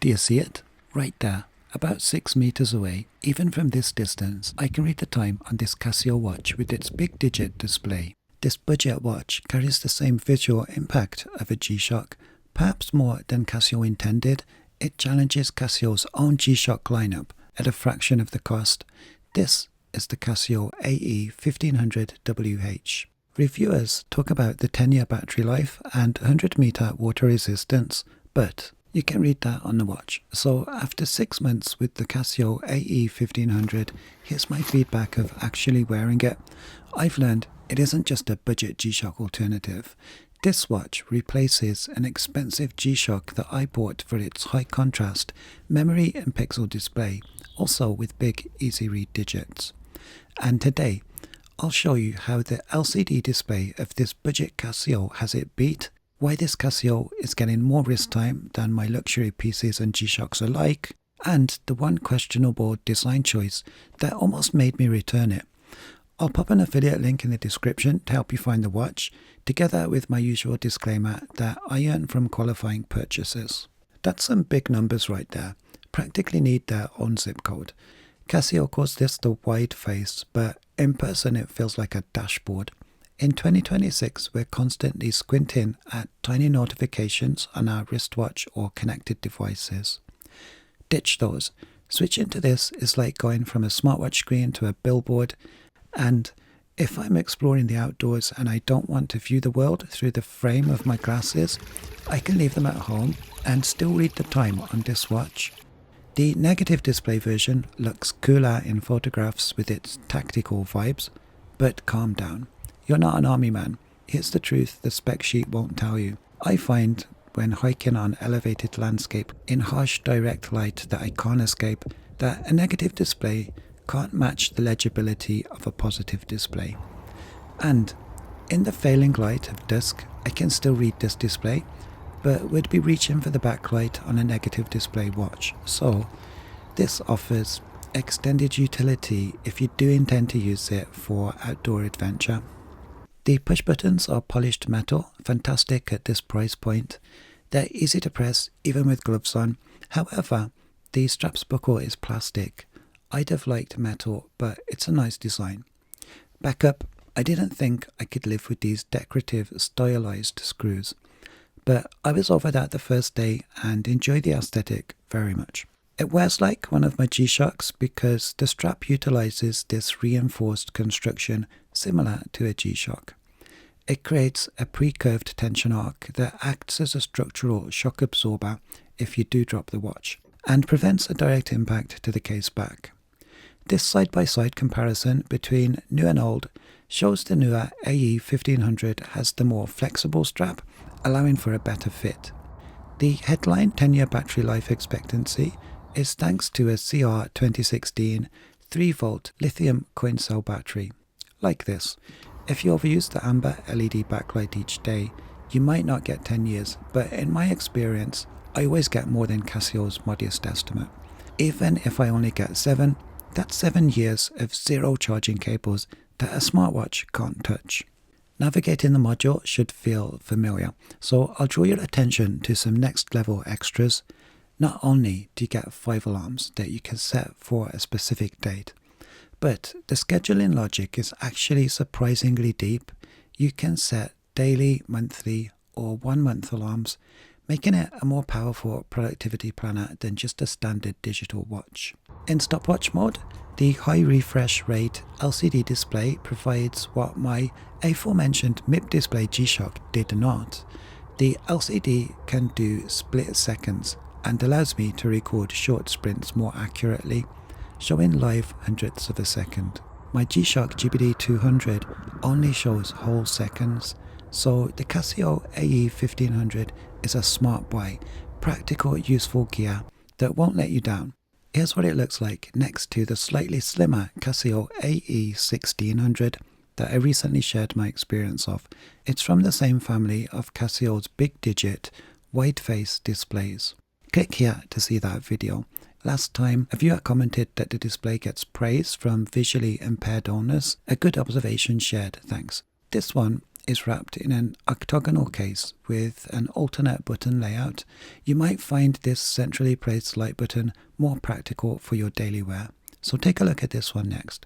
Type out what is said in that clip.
Do you see it? Right there, about 6 meters away. Even from this distance, I can read the time on this Casio watch with its big digit display. This budget watch carries the same visual impact of a G-Shock. Perhaps more than Casio intended, it challenges Casio's own G-Shock lineup at a fraction of the cost. This is the Casio AE1500WH. Reviewers talk about the 10-year battery life and 100-meter water resistance, but you can read that on the watch. So after 6 months with the Casio AE1500, here's my feedback of actually wearing it. I've learned it isn't just a budget G-Shock alternative. This watch replaces an expensive G-Shock that I bought for its high contrast memory and pixel display, also with big easy read digits. And today, I'll show you how the LCD display of this budget Casio has it beat, why this Casio is getting more wrist time than my luxury PCs and G-Shocks alike, and the one questionable design choice that almost made me return it. I'll pop an affiliate link in the description to help you find the watch, together with my usual disclaimer that I earn from qualifying purchases. That's some big numbers right there. Practically need their own zip code. Casio calls this the wide face, but in person it feels like a dashboard. In 2026, we're constantly squinting at tiny notifications on our wristwatch or connected devices. Ditch those. Switching to this is like going from a smartwatch screen to a billboard. And if I'm exploring the outdoors and I don't want to view the world through the frame of my glasses, I can leave them at home and still read the time on this watch. The negative display version looks cooler in photographs with its tactical vibes, but calm down. You're not an army man. Here's the truth the spec sheet won't tell you. I find when hiking on elevated landscape in harsh direct light that I can't escape, that a negative display can't match the legibility of a positive display. And in the failing light of dusk, I can still read this display, but would be reaching for the backlight on a negative display watch. So this offers extended utility if you do intend to use it for outdoor adventure. The push buttons are polished metal, fantastic at this price point. They're easy to press even with gloves on. However, the straps buckle is plastic. I'd have liked metal, but it's a nice design. Back up, I didn't think I could live with these decorative, stylized screws, but I was over that the first day and enjoyed the aesthetic very much. It wears like one of my G-Shocks because the strap utilizes this reinforced construction similar to a G-Shock. It creates a pre-curved tension arc that acts as a structural shock absorber if you do drop the watch, and prevents a direct impact to the case back. This side-by-side comparison between new and old shows the newer AE1500 has the more flexible strap, allowing for a better fit. The headline 10-year battery life expectancy is thanks to a CR 2016 3-volt lithium coin cell battery. Like this, if you overuse the amber LED backlight each day, you might not get 10 years, but in my experience, I always get more than Casio's modest estimate. Even if I only get 7, that's 7 years of zero charging cables that a smartwatch can't touch. Navigating the module should feel familiar, so I'll draw your attention to some next level extras. Not only do you get 5 alarms that you can set for a specific date, but the scheduling logic is actually surprisingly deep. You can set daily, monthly, or 1-month alarms, making it a more powerful productivity planner than just a standard digital watch. In stopwatch mode, the high refresh rate LCD display provides what my aforementioned MIP display G-Shock did not. The LCD can do split seconds and allows me to record short sprints more accurately, showing live hundredths of a second. My G-Shock GBD-200 only shows whole seconds, so the Casio AE1500 is a smart buy, practical, useful gear that won't let you down. Here's what it looks like next to the slightly slimmer Casio AE1600 that I recently shared my experience of. It's from the same family of Casio's big digit, wide face displays. Click here to see that video. Last time, a viewer commented that the display gets praise from visually impaired owners. A good observation shared, thanks. This one is wrapped in an octagonal case with an alternate button layout. You might find this centrally placed light button more practical for your daily wear. So take a look at this one next.